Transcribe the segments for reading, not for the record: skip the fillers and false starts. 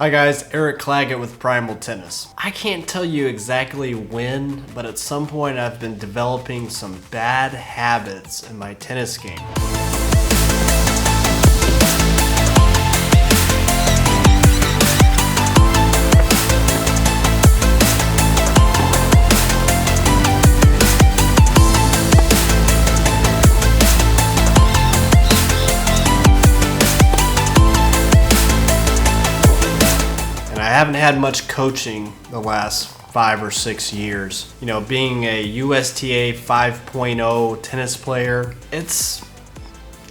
Hi guys, Eric Claggett with Primal Tennis. I can't tell you exactly when, but at some point I've been developing some bad habits in my tennis game. I haven't had much coaching the last 5 or 6 years. You know, being a USTA 5.0 tennis player, it's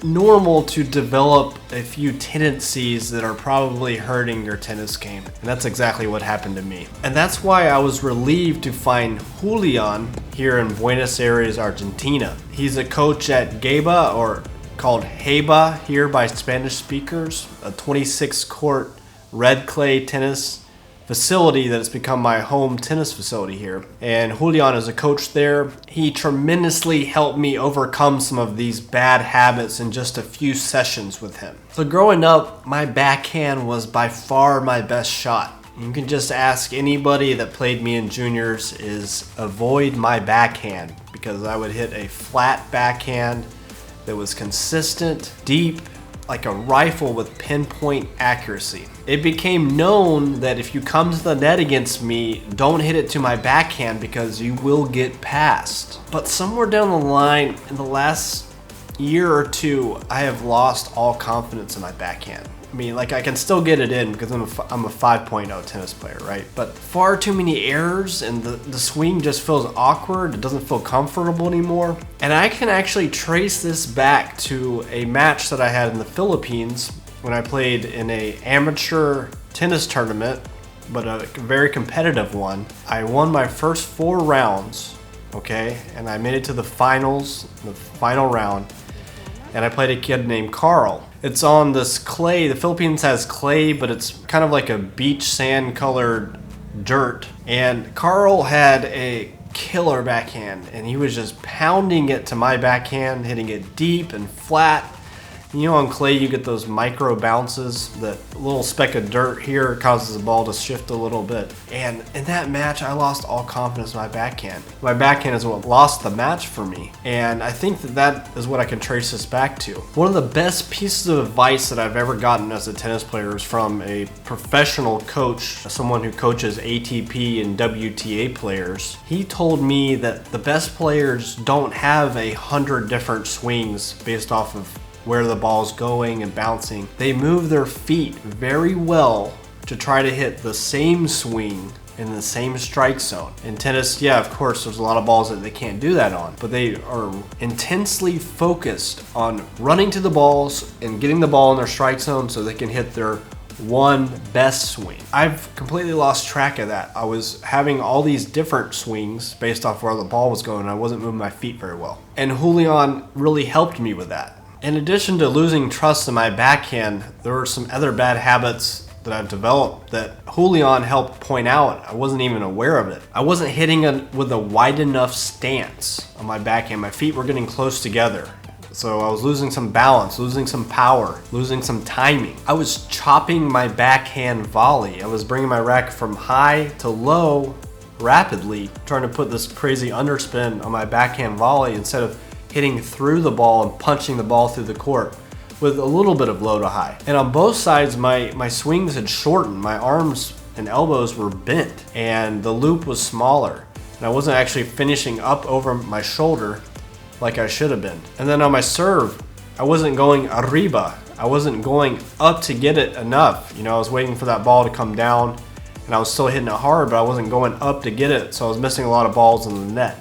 normal to develop a few tendencies that are probably hurting your tennis game. And that's exactly what happened to me. And that's why I was relieved to find Julian here in Buenos Aires, Argentina. He's a coach at GEBA, or called GEBA here by Spanish speakers, a 26-court red clay tennis facility that has become my home tennis facility here. And Julian is a coach there. He tremendously helped me overcome some of these bad habits in just a few sessions with him. So growing up, my backhand was by far my best shot. You can just ask anybody that played me in juniors, is avoid my backhand, because I would hit a flat backhand that was consistent, deep, like a rifle with pinpoint accuracy. It became known that if you come to the net against me, don't hit it to my backhand because you will get passed. But somewhere down the line, in the last year or two, I have lost all confidence in my backhand. I mean, like, I can still get it in because I'm a 5.0 tennis player, right? But far too many errors, and the swing just feels awkward. It doesn't feel comfortable anymore. And I can actually trace this back to a match that I had in the Philippines when I played in an amateur tennis tournament, but a very competitive one. I won my first 4 rounds, okay? And I made it to the finals, the final round. And I played a kid named Carl. It's on this clay. The Philippines has clay, but it's kind of like a beach sand colored dirt. And Carl had a killer backhand, and he was just pounding it to my backhand, hitting it deep and flat. You know, on clay you get those micro bounces. That little speck of dirt here causes the ball to shift a little bit. And in that match, I lost all confidence in my backhand. My backhand is what lost the match for me. And I think that is what I can trace this back to. One of the best pieces of advice that I've ever gotten as a tennis player is from a professional coach, someone who coaches ATP and WTA players. He told me that the best players don't have 100 different swings based off of where the ball's going and bouncing. They move their feet very well to try to hit the same swing in the same strike zone. In tennis, yeah, of course, there's a lot of balls that they can't do that on, but they are intensely focused on running to the balls and getting the ball in their strike zone so they can hit their one best swing. I've completely lost track of that. I was having all these different swings based off where the ball was going, and I wasn't moving my feet very well. And Julian really helped me with that. In addition to losing trust in my backhand, there were some other bad habits that I've developed that Julian helped point out. I wasn't even aware of it. I wasn't hitting with a wide enough stance on my backhand. My feet were getting close together. So I was losing some balance, losing some power, losing some timing. I was chopping my backhand volley. I was bringing my racket from high to low rapidly, trying to put this crazy underspin on my backhand volley instead of hitting through the ball and punching the ball through the court with a little bit of low to high. And on both sides, my swings had shortened. My arms and elbows were bent, and the loop was smaller. And I wasn't actually finishing up over my shoulder like I should have been. And then on my serve, I wasn't going arriba. I wasn't going up to get it enough. You know, I was waiting for that ball to come down, and I was still hitting it hard, but I wasn't going up to get it, so I was missing a lot of balls in the net.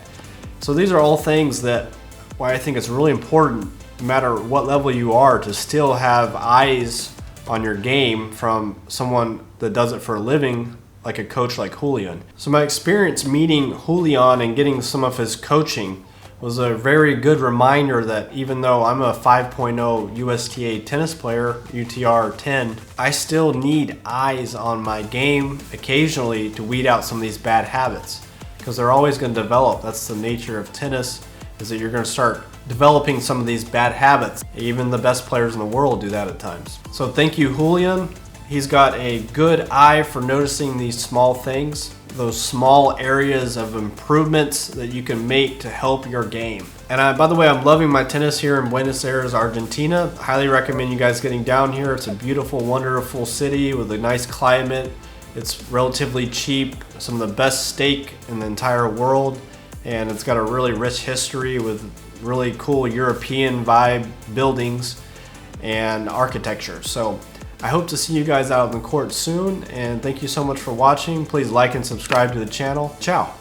So these are all things that why I think it's really important, no matter what level you are, to still have eyes on your game from someone that does it for a living, like a coach like Julian. So my experience meeting Julian and getting some of his coaching was a very good reminder that even though I'm a 5.0 USTA tennis player, UTR 10, I still need eyes on my game occasionally to weed out some of these bad habits, because they're always going to develop. That's the nature of tennis, is that you're going to start developing some of these bad habits. Even the best players in the world do that at times. So thank you, Julian, He's got a good eye for noticing these small things, those small areas of improvements that you can make to help your game. And by the way, I'm loving my tennis here in Buenos Aires, Argentina. Highly recommend you guys getting down here. It's a beautiful, wonderful city with a nice climate. It's relatively cheap, some of the best steak in the entire world, and it's got a really rich history with really cool European vibe buildings and architecture. So I hope to see you guys out on the court soon, and thank you so much for watching. Please like and subscribe to the channel. Ciao.